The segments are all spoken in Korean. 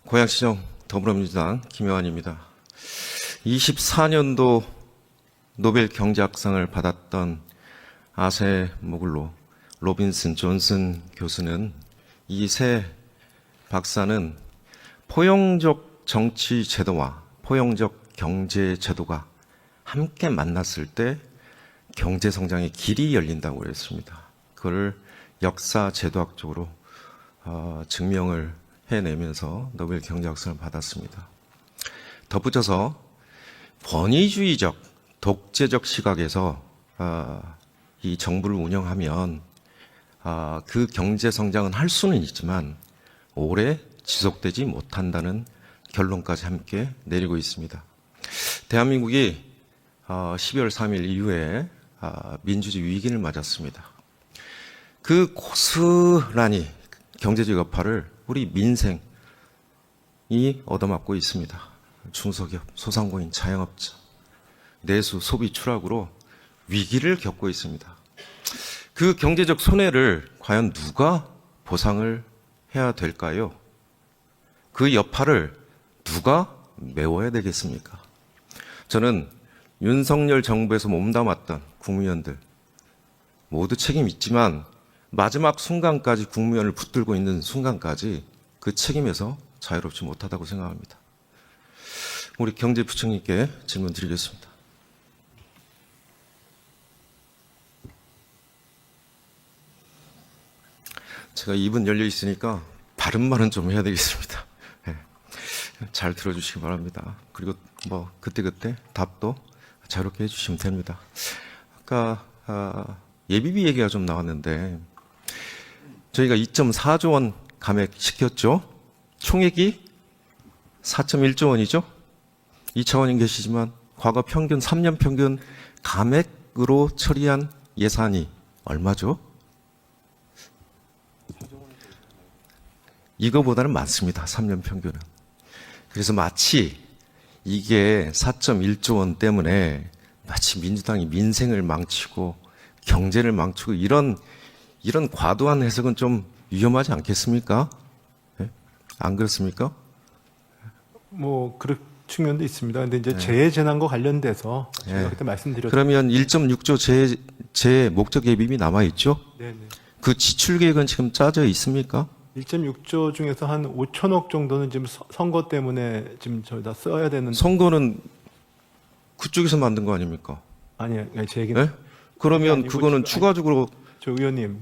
고양시청 더불어민주당 김효환입니다. 24년도 노벨 경제학상을 받았던 아세 모글로 로빈슨 존슨 교수는 이 세 박사는 포용적 정치 제도와 포용적 경제 제도가 함께 만났을 때 경제 성장의 길이 열린다고 그랬습니다. 그걸 역사 제도학적으로 증명을 해내면서 노벨 경제학상을 받았습니다. 덧붙여서 권위주의적 독재적 시각에서 이 정부를 운영하면 그 경제 성장은 할 수는 있지만 오래 지속되지 못한다는 결론까지 함께 내리고 있습니다. 대한민국이 12월 3일 이후에 민주주의 위기를 맞았습니다. 그 고스란히 경제적 여파를 우리 민생이 얻어맞고 있습니다. 중소기업, 소상공인, 자영업자, 내수, 소비 추락으로 위기를 겪고 있습니다. 그 경제적 손해를 과연 누가 보상을 해야 될까요? 그 여파를 누가 메워야 되겠습니까? 저는 윤석열 정부에서 몸담았던 국무위원들 모두 책임 있지만 마지막 순간까지 국무위원을 붙들고 있는 순간까지 그 책임에서 자유롭지 못하다고 생각합니다. 우리 경제부총리께 질문 드리겠습니다. 제가 입은 열려 있으니까 바른 말은 좀 해야 되겠습니다. 네. 잘 들어주시기 바랍니다. 그리고 뭐 그때그때 답도 자유롭게 해주시면 됩니다. 아까 예비비 얘기가 좀 나왔는데 저희가 2.4조 원 감액시켰죠. 총액이 4.1조 원이죠. 2차원인 계시지만 과거 평균 3년 평균 감액으로 처리한 예산이 얼마죠? 이거보다는 많습니다. 3년 평균은. 그래서 마치 이게 4.1조 원 때문에 마치 민주당이 민생을 망치고 경제를 망치고 이런 과도한 해석은 좀 위험하지 않겠습니까? 네? 안 그렇습니까? 뭐 그런 측면도 있습니다. 근데 이제 재해재난과 관련돼서 제가 그때 말씀드렸죠. 그러면 1.6조 재 목적 예비비 남아 있죠? 네네. 그 지출 계획은 지금 짜져 있습니까? 1.6조 중에서 한 5천억 정도는 지금 선거 때문에 지금 저희다 써야 되는. 선거는 그쪽에서 만든 거 아닙니까? 아니요, 제 얘기는. 네? 그러면 아니고 그거는 지금, 추가적으로 저 의원님.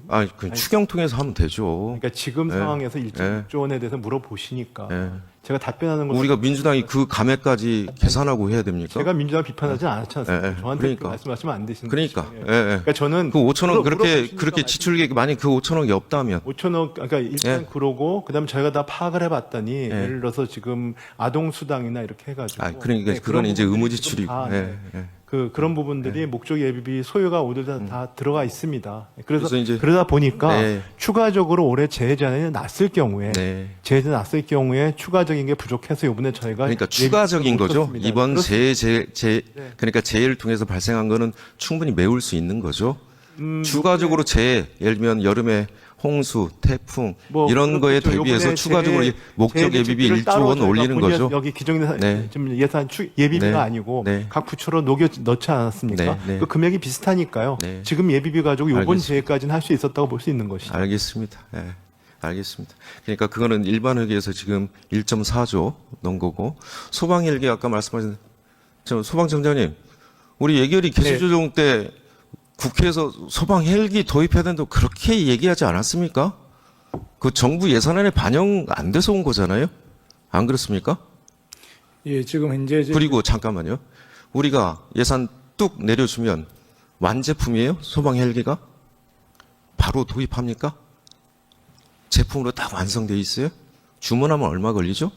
추경 통해서 하면 되죠. 그러니까 지금 네. 상황에서 1.6조 원에 대해서 물어보시니까 네. 제가 답변하는 건 우리가 민주당이 그 감액까지 계산하고 해야 됩니까? 제가 민주당 비판하지 않지 않습니까? 네. 저한테 그러니까. 말씀하시면 안 되시는 그러니까. 거죠. 예. 그러니까 저는 그 5천억 그렇게 물어보시니까 지출 계획 만약 그 5천억이 없다면 5천억, 그러니까 일단 예. 그러고, 그다음에 저희가 다 파악을 해봤더니, 예를 들어서 지금 아동수당이나 이렇게 해가지고. 그러니까 네, 그건 그런 이제 부분들이 의무지출이고. 지금 다, 예. 예. 그런 부분들이 목적 예비비 소요가 오늘 다 들어가 있습니다. 그래서 그래서 이제 그러다 보니까 네. 추가적으로 올해 재해재난이 났을 경우에, 네. 재해재난 났을 경우에 추가적인 게 부족해서 이번에 저희가. 그러니까 추가적인 거죠. 줬습니다. 이번 네. 그러니까 재해를 통해서 발생한 거는 충분히 메울 수 있는 거죠. 추가적으로 재해, 예를 들면 여름에 홍수, 태풍 뭐 이런 거에 그렇겠죠. 대비해서 요번에 추가적으로 목적 예비비 1조 원 올리는 거죠. 여기 기정예산, 네. 지금 예산 예비비가 네. 아니고 네. 각 부처로 녹여 넣지 않았습니까? 네. 네. 그 금액이 비슷하니까요. 네. 지금 예비비 가지고 요번 알겠습니다. 재해까지는 할 수 있었다고 볼 수 있는 것이죠. 알겠습니다. 예. 알겠습니다. 그러니까 그거는 일반회계에서 지금 1.4조 넣은 거고 소방헬기 아까 말씀하신 소방청장님 우리 예결위 개수조정 때 국회에서 소방헬기 도입해야 된다고 그렇게 얘기하지 않았습니까? 그 정부 예산안에 반영 안 돼서 온 거잖아요. 안 그렇습니까? 예, 지금 현재 그리고 잠깐만요. 우리가 예산 뚝 내려주면 완제품이에요? 소방헬기가? 바로 도입합니까? 제품으로 딱 완성돼 있어요? 주문하면 얼마 걸리죠?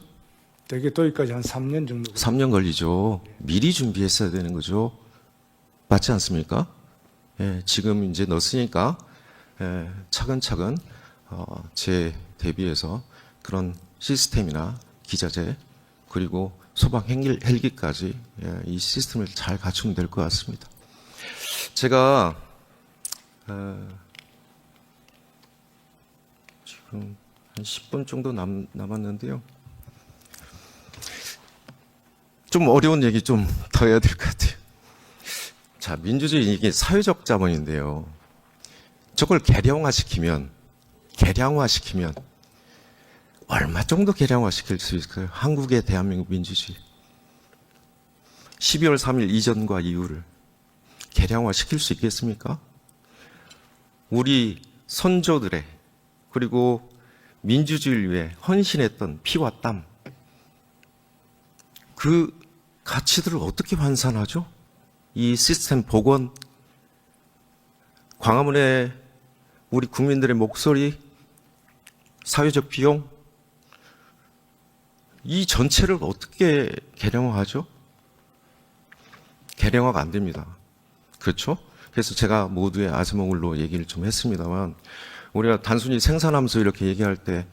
대개 도입까지 한 3년 정도. 3년 걸리죠. 미리 준비했어야 되는 거죠. 맞지 않습니까? 예, 지금 이제 넣었으니까 차근차근 제 대비해서 그런 시스템이나 기자재 그리고 소방 헬기까지 이 시스템을 잘 갖추면 될 것 같습니다. 제가 지금 한 10분 정도 남았는데요. 좀 어려운 얘기 좀 더 해야 될 것 같아요. 자, 민주주의 이게 사회적 자본인데요. 저걸 계량화시키면 얼마 정도 계량화시킬 수 있을까요? 한국의 대한민국 민주주의. 12월 3일 이전과 이후를 계량화시킬 수 있겠습니까? 우리 선조들의 그리고 민주주의를 위해 헌신했던 피와 땀, 그 가치들을 어떻게 환산하죠? 이 시스템 복원, 광화문의 우리 국민들의 목소리, 사회적 비용, 이 전체를 어떻게 계량화하죠? 계량화가 안 됩니다. 그렇죠? 그래서 제가 모두의 아즈모울로 얘기를 좀 했습니다만, 우리가 단순히 생산하면서 이렇게 얘기할 때,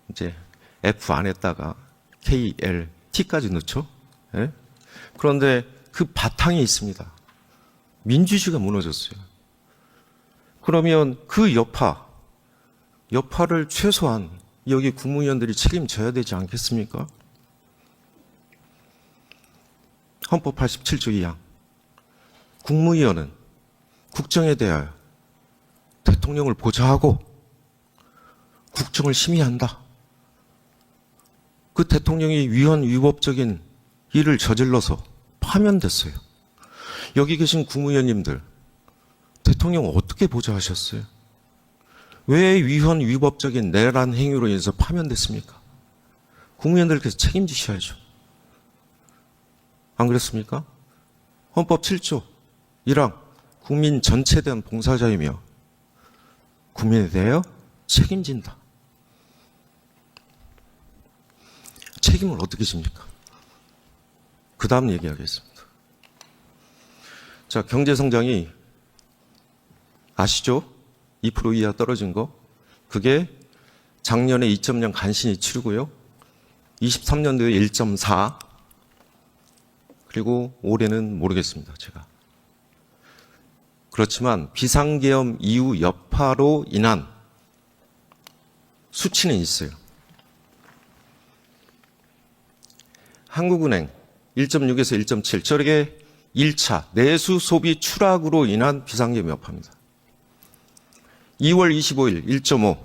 이제 F 안에다가 KLT까지 넣죠? 예? 그런데 그 바탕이 있습니다. 민주주의가 무너졌어요. 그러면 그 여파를 최소한 여기 국무위원들이 책임져야 되지 않겠습니까? 헌법 87조 2항. 국무위원은 국정에 대하여 대통령을 보좌하고 국정을 심의한다. 그 대통령이 위헌위법적인 일을 저질러서 파면됐어요. 여기 계신 국무위원님들, 대통령 어떻게 보좌하셨어요? 왜 위헌위법적인 내란 행위로 인해서 파면됐습니까? 국무위원들께서 책임지셔야죠. 안 그렇습니까? 헌법 7조 1항 국민 전체에 대한 봉사자이며 국민에 대하여 책임진다. 책임을 어떻게 집니까? 그 다음 얘기하겠습니다. 자, 경제성장이 아시죠? 2% 이하 떨어진 거. 그게 작년에 2.0 간신히 치르고요. 23년도에 1.4. 그리고 올해는 모르겠습니다, 제가. 그렇지만 비상계엄 이후 여파로 인한 수치는 있어요. 한국은행 1.6에서 1.7. 저렇게 1차 내수 소비 추락으로 인한 비상계엄 여파입니다. 2월 25일 1.5.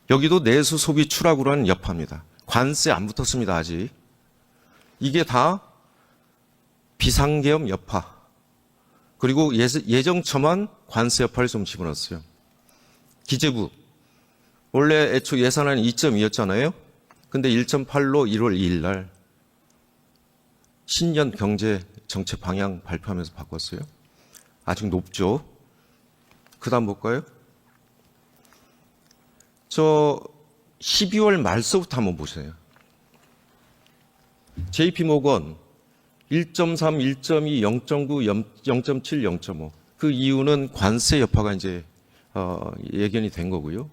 여기도 내수 소비 추락으로 하는 여파입니다. 관세 안 붙었습니다, 아직. 이게 다 비상계엄 여파. 그리고 예정처만 관세 여파를 좀 집어넣었어요. 기재부. 원래 애초 예산안이 2.2였잖아요. 근데 1.8로 1월 2일 날 신년 경제 정책 방향 발표하면서 바꿨어요. 아직 높죠. 그 다음 볼까요? 저 12월 말서부터 한번 보세요. JP모건 1.3, 1.2, 0.9, 0.7, 0.5. 그 이유는 관세 여파가 이제 예견이 된 거고요.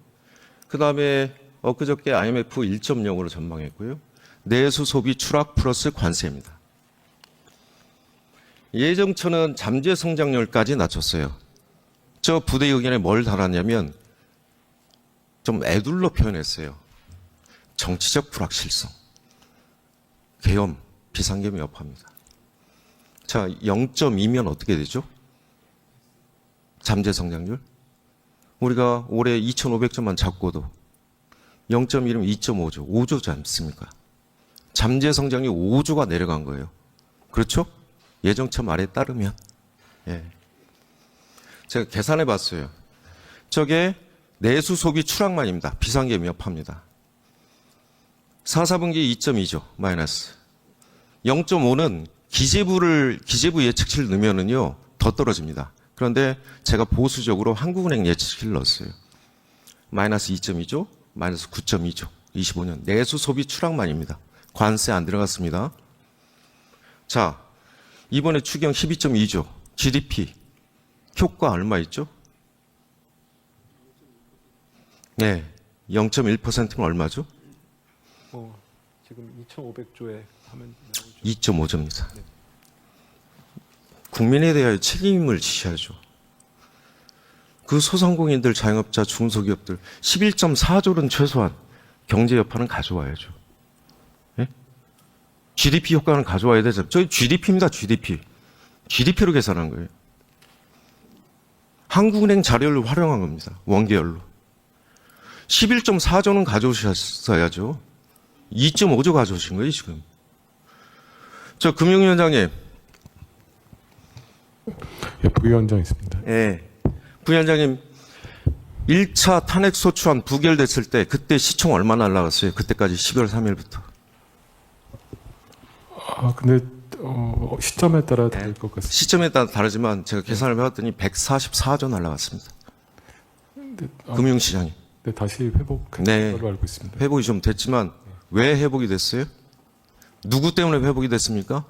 그 다음에 엊그저께 IMF 1.0으로 전망했고요. 내수 소비 추락 플러스 관세입니다. 예정처는 잠재 성장률까지 낮췄어요. 저 부대 의견에 뭘 달았냐면 좀 애둘러 표현했어요. 정치적 불확실성, 계엄, 비상계엄 여파입니다. 자, 0.2면 어떻게 되죠? 잠재 성장률? 우리가 올해 2,500점만 잡고도 0.1이면 2.5조, 5조지 않습니까? 잠재 성장률 5조가 내려간 거예요. 그렇죠? 예정처 말에 따르면. 예. 제가 계산해 봤어요. 저게 내수 소비 추락만입니다. 비상계엄 여파입니다. 4, 4분기 2.2조 마이너스. 0.5는 기재부 예측치를 넣으면은요, 더 떨어집니다. 그런데 제가 보수적으로 한국은행 예측치를 넣었어요. 마이너스 2.2조, 마이너스 9.2조, 25년. 내수 소비 추락만입니다. 관세 안 들어갔습니다. 자, 이번에 추경 12.2조, GDP, 효과 얼마 있죠? 네, 0.1%면 얼마죠? 지금 2,500조에 하면 2.5조입니다. 국민에 대하여 책임을 지셔야죠. 그 소상공인들, 자영업자, 중소기업들 11.4조는 최소한 경제 여파는 가져와야죠. 예? GDP 효과는 가져와야 되죠. 저희 GDP입니다. GDP. GDP로 계산한 거예요. 한국은행 자료를 활용한 겁니다. 원계열로. 11.4조는 가져오셨어야죠. 2.5조 가져오신 거예요, 지금. 저 금융위원장님. 예, 부위원장 있습니다. 예. 부위원장님, 1차 탄핵소추안 부결됐을 때 그때 시총 얼마 날라갔어요? 그때까지 12월 3일부터. 근데 시점에 따라 다를 것 같습니다. 시점에 따라 다르지만 제가 계산을 해봤더니 144조 날라갔습니다. 금융시장이. 네, 다시 회복한 네. 걸로 알고 있습니다. 회복이 좀 됐지만 왜 회복이 됐어요? 누구 때문에 회복이 됐습니까?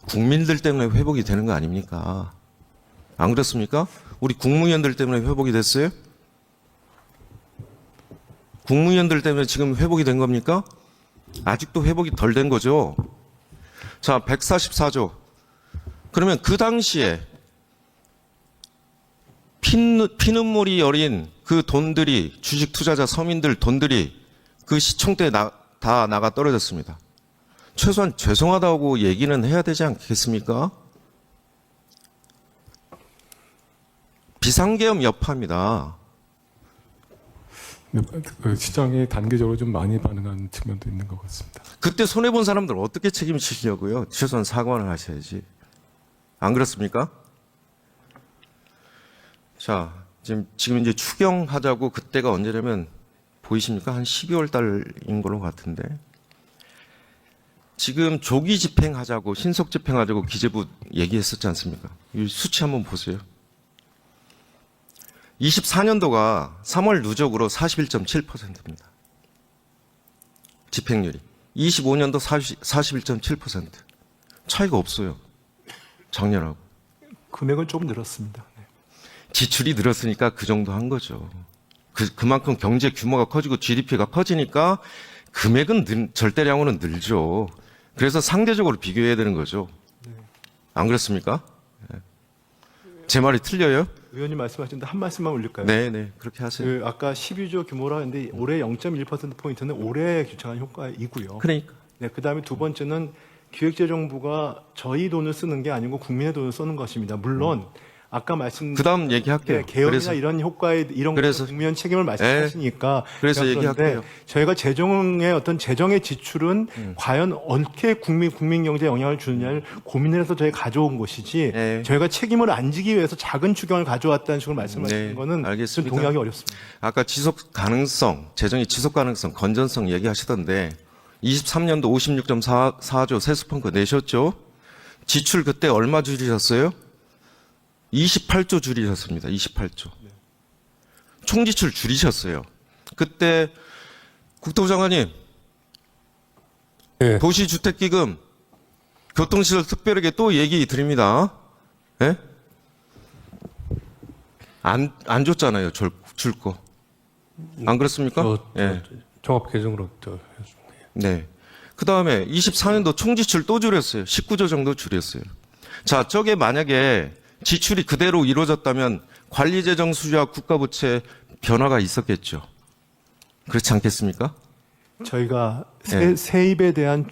국민들 때문에 회복이 되는 거 아닙니까? 안 그렇습니까? 우리 국무위원들 때문에 회복이 됐어요? 국무위원들 때문에 지금 회복이 된 겁니까? 아직도 회복이 덜 된 거죠. 자, 144조. 그러면 그 당시에 피눈물이 어린 그 돈들이, 주식 투자자 서민들 돈들이 그 시총 때 다 나가 떨어졌습니다. 최소한 죄송하다고 얘기는 해야 되지 않겠습니까? 비상계엄 여파입니다. 네, 그 시장이 단계적으로 좀 많이 반응한 측면도 있는 것 같습니다. 그때 손해본 사람들 어떻게 책임지시려고요? 최소한 사과는 하셔야지. 안 그렇습니까? 자, 지금 이제 추경하자고 그때가 언제냐면 보이십니까? 한 12월 달인 걸로 같은데. 지금 조기 집행하자고, 신속 집행하자고 기재부 얘기했었지 않습니까? 이 수치 한번 보세요. 24년도가 3월 누적으로 41.7%입니다. 집행률이. 25년도 41.7%. 차이가 없어요. 작년하고. 금액은 조금 늘었습니다. 네. 지출이 늘었으니까 그 정도 한 거죠. 그만큼 경제 규모가 커지고 GDP가 커지니까 금액은 절대량으로는 늘죠. 그래서 상대적으로 비교해야 되는 거죠. 안 그렇습니까? 제 말이 틀려요? 의원님 말씀하셨는데 한 말씀만 올릴까요? 네, 그렇게 하세요. 그 아까 12조 규모라 했는데 올해 0.1%포인트는 올해 규정한 효과이고요. 그러니까. 네, 그다음에 두 번째는 기획재정부가 저희 돈을 쓰는 게 아니고 국민의 돈을 쓰는 것입니다. 물론 아까 말씀 그 다음 얘기할게요. 개혁이나 그래서 이런 효과에 이런 그래서- 국민 책임을 말씀하시니까 그래서 제가 얘기할게요. 그런데 저희가 재정의 어떤 재정의 지출은 과연 어떻게 국민 경제에 영향을 주느냐를 고민을 해서 저희가 가져온 것이지 네. 저희가 책임을 안 지기 위해서 작은 추경을 가져왔다는 식으로 말씀하시는 네, 거는 좀 알겠습니다. 동의하기 어렵습니다. 아까 지속 가능성, 재정의 지속 가능성, 건전성 얘기하시던데 23년도 56.4조 세수펑크 내셨죠? 지출 그때 얼마 줄이셨어요? 28조 줄이셨습니다. 28조. 총지출 줄이셨어요. 그때 국토부 장관님 예. 도시주택기금 교통시설 특별하게 또 얘기 드립니다. 예? 안 줬잖아요. 줄 거. 안 그렇습니까? 예. 종합 개정으로 네. 그 다음에 24년도 총지출 또 줄였어요. 19조 정도 줄였어요. 자, 저게 만약에 지출이 그대로 이루어졌다면 관리재정 수주와 국가부채 변화가 있었겠죠. 그렇지 않겠습니까? 저희가 네. 세입에 대한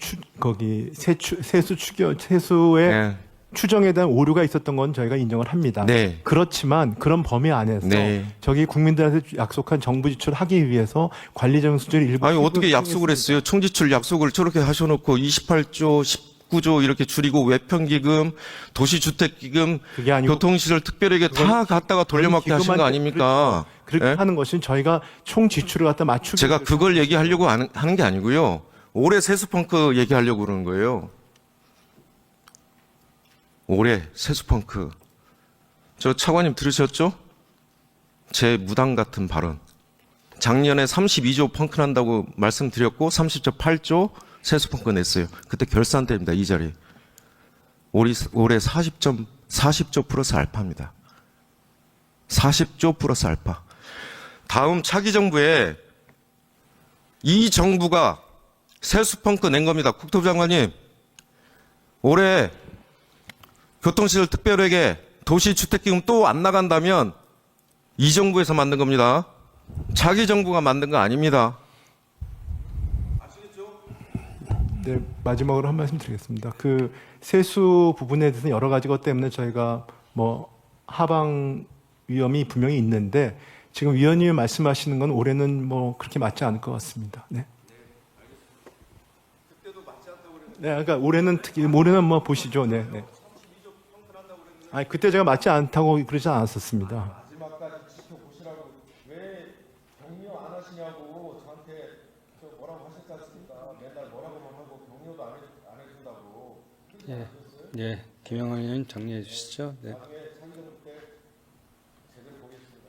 세수의 네. 추정에 대한 오류가 있었던 건 저희가 인정을 합니다. 네. 그렇지만 그런 범위 안에서 네. 저기 국민들한테 약속한 정부 지출을 하기 위해서 관리재정 수준을 일부 아니, 어떻게 약속을 했어요? 총지출 약속을 저렇게 하셔놓고 28조, 19조 이렇게 줄이고 외편기금, 도시주택기금, 그게 아니고 교통시설 특별하게 다 갖다가 돌려막기 하신 거 아닙니까? 그렇게 예? 하는 것은 저희가 총 지출을 갖다 맞추기 제가 위해서 그걸 얘기하려고 하는 게 아니고요. 올해 세수펑크 얘기하려고 그러는 거예요. 올해 세수펑크. 저 차관님 들으셨죠? 제 무당 같은 발언. 작년에 32조 펑크 난다고 말씀드렸고 30.8조 세수펑크 냈어요. 그때 결산 때입니다. 이 자리. 올해 40조 플러스 알파입니다. 40조 플러스 알파. 다음 차기 정부에 이 정부가 세수펑크 낸 겁니다. 국토부 장관님. 올해 교통시설 특별회계 도시주택기금 또 안 나간다면 이 정부에서 만든 겁니다. 자기 정부가 만든 거 아닙니다. 네, 마지막으로 한 말씀 드리겠습니다. 그 세수 부분에 대해서는 여러 가지 것 때문에 저희가 뭐 하방 위험이 분명히 있는데 지금 위원님이 말씀하시는 건 올해는 뭐 그렇게 맞지 않을 것 같습니다. 네. 네, 그러니까 올해는 뭐 보시죠. 네, 네. 아니 그때 제가 맞지 않다고 그러지 않았었습니다. 마지막까지 지켜보시라고 왜 격려 안 하시냐고 저한테 뭐라고 하셨지 않습니까? 맨날 뭐라고만 하고 격려도 안 해준다고. 예, 예, 김영환 의원 정리해 주시죠. 네.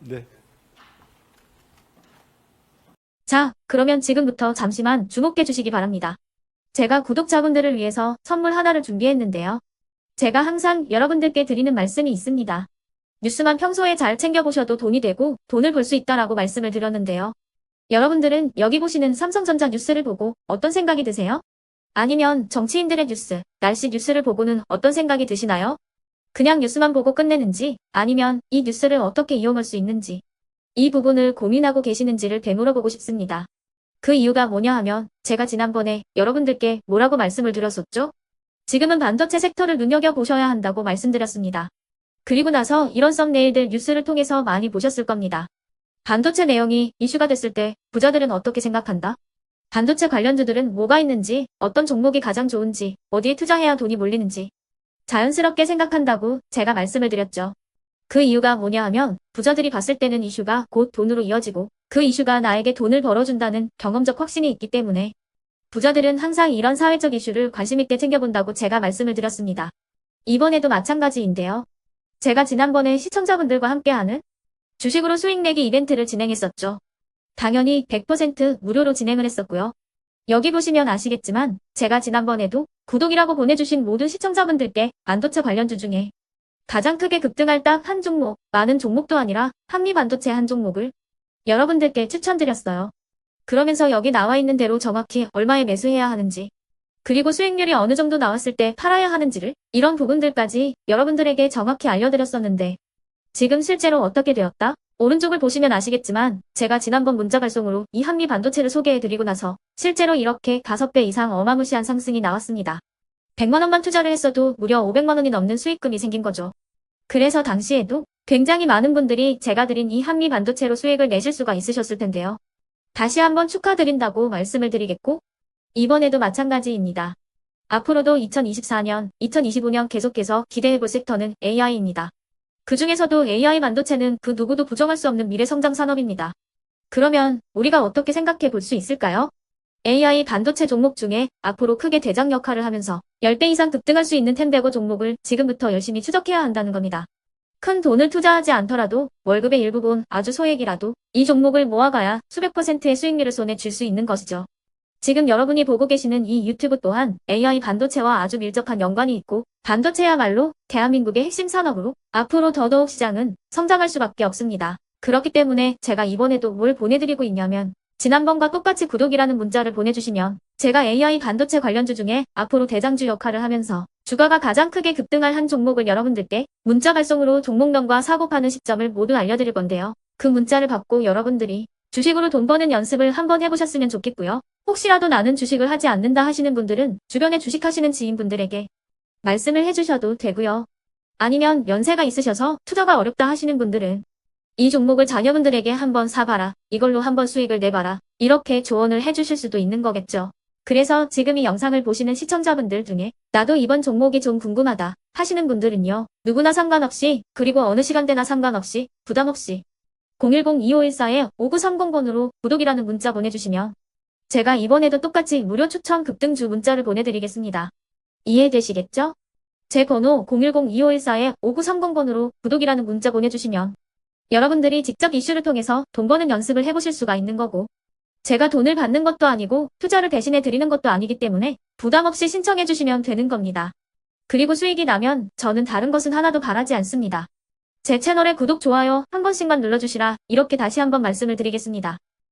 네. 자, 그러면 지금부터 잠시만 주목해 주시기 바랍니다. 제가 구독자분들을 위해서 선물 하나를 준비했는데요. 제가 항상 여러분들께 드리는 말씀이 있습니다. 뉴스만 평소에 잘 챙겨보셔도 돈이 되고 돈을 벌 수 있다라고 말씀을 드렸는데요. 여러분들은 여기 보시는 삼성전자 뉴스를 보고 어떤 생각이 드세요? 아니면 정치인들의 뉴스, 날씨 뉴스를 보고는 어떤 생각이 드시나요? 그냥 뉴스만 보고 끝내는지 아니면 이 뉴스를 어떻게 이용할 수 있는지 이 부분을 고민하고 계시는지를 되물어보고 싶습니다. 그 이유가 뭐냐 하면 제가 지난번에 여러분들께 뭐라고 말씀을 드렸었죠? 지금은 반도체 섹터를 눈여겨보셔야 한다고 말씀드렸습니다. 그리고 나서 이런 썸네일들 뉴스를 통해서 많이 보셨을 겁니다. 반도체 내용이 이슈가 됐을 때 부자들은 어떻게 생각한다? 반도체 관련주들은 뭐가 있는지, 어떤 종목이 가장 좋은지, 어디에 투자해야 돈이 몰리는지 자연스럽게 생각한다고 제가 말씀을 드렸죠. 그 이유가 뭐냐 하면 부자들이 봤을 때는 이슈가 곧 돈으로 이어지고 그 이슈가 나에게 돈을 벌어준다는 경험적 확신이 있기 때문에 부자들은 항상 이런 사회적 이슈를 관심 있게 챙겨본다고 제가 말씀을 드렸습니다. 이번에도 마찬가지인데요. 제가 지난번에 시청자분들과 함께하는 주식으로 수익 내기 이벤트를 진행했었죠. 당연히 100% 무료로 진행을 했었고요. 여기 보시면 아시겠지만 제가 지난번에도 구독이라고 보내주신 모든 시청자분들께 반도체 관련주 중에 가장 크게 급등할 딱 한 종목, 많은 종목도 아니라 한미반도체 한 종목을 여러분들께 추천드렸어요. 그러면서 여기 나와 있는 대로 정확히 얼마에 매수해야 하는지, 그리고 수익률이 어느 정도 나왔을 때 팔아야 하는지를 이런 부분들까지 여러분들에게 정확히 알려드렸었는데 지금 실제로 어떻게 되었다? 오른쪽을 보시면 아시겠지만 제가 지난번 문자 발송으로 이 한미반도체를 소개해드리고 나서 실제로 이렇게 5배 이상 어마무시한 상승이 나왔습니다. 100만 원만 투자를 했어도 무려 500만 원이 넘는 수익금이 생긴 거죠. 그래서 당시에도 굉장히 많은 분들이 제가 드린 이 한미반도체로 수익을 내실 수가 있으셨을 텐데요. 다시 한번 축하드린다고 말씀을 드리겠고 이번에도 마찬가지입니다. 앞으로도 2024년, 2025년 계속해서 기대해볼 섹터는 AI입니다. 그 중에서도 AI 반도체는 그 누구도 부정할 수 없는 미래성장 산업입니다. 그러면 우리가 어떻게 생각해 볼 수 있을까요? AI 반도체 종목 중에 앞으로 크게 대장 역할을 하면서 10배 이상 급등할 수 있는 텐베거 종목을 지금부터 열심히 추적해야 한다는 겁니다. 큰 돈을 투자하지 않더라도 월급의 일부분 아주 소액이라도 이 종목을 모아가야 수백 %의 수익률을 손에 쥘 수 있는 것이죠. 지금 여러분이 보고 계시는 이 유튜브 또한 AI 반도체와 아주 밀접한 연관이 있고 반도체야말로 대한민국의 핵심 산업으로 앞으로 더더욱 시장은 성장할 수밖에 없습니다. 그렇기 때문에 제가 이번에도 뭘 보내드리고 있냐면 지난번과 똑같이 구독이라는 문자를 보내주시면 제가 AI 반도체 관련주 중에 앞으로 대장주 역할을 하면서 주가가 가장 크게 급등할 한 종목을 여러분들께 문자 발송으로 종목명과 사고 파는 시점을 모두 알려드릴 건데요. 그 문자를 받고 여러분들이 주식으로 돈 버는 연습을 한번 해보셨으면 좋겠고요. 혹시라도 나는 주식을 하지 않는다 하시는 분들은 주변에 주식하시는 지인분들에게 말씀을 해주셔도 되고요. 아니면 연세가 있으셔서 투자가 어렵다 하시는 분들은 이 종목을 자녀분들에게 한번 사봐라. 이걸로 한번 수익을 내봐라. 이렇게 조언을 해주실 수도 있는 거겠죠. 그래서 지금 이 영상을 보시는 시청자분들 중에 나도 이번 종목이 좀 궁금하다 하시는 분들은요. 누구나 상관없이 그리고 어느 시간대나 상관없이 부담없이 010-2514-5930번으로 구독이라는 문자 보내주시면 제가 이번에도 똑같이 무료 추천 급등주 문자를 보내드리겠습니다. 이해되시겠죠? 제 번호 010-2514-5930번으로 구독이라는 문자 보내주시면 여러분들이 직접 이슈를 통해서 돈 버는 연습을 해보실 수가 있는 거고 제가 돈을 받는 것도 아니고 투자를 대신해 드리는 것도 아니기 때문에 부담 없이 신청해 주시면 되는 겁니다. 그리고 수익이 나면 저는 다른 것은 하나도 바라지 않습니다. 제 채널에 구독, 좋아요 한 번씩만 눌러주시라 이렇게 다시 한번 말씀을 드리겠습니다.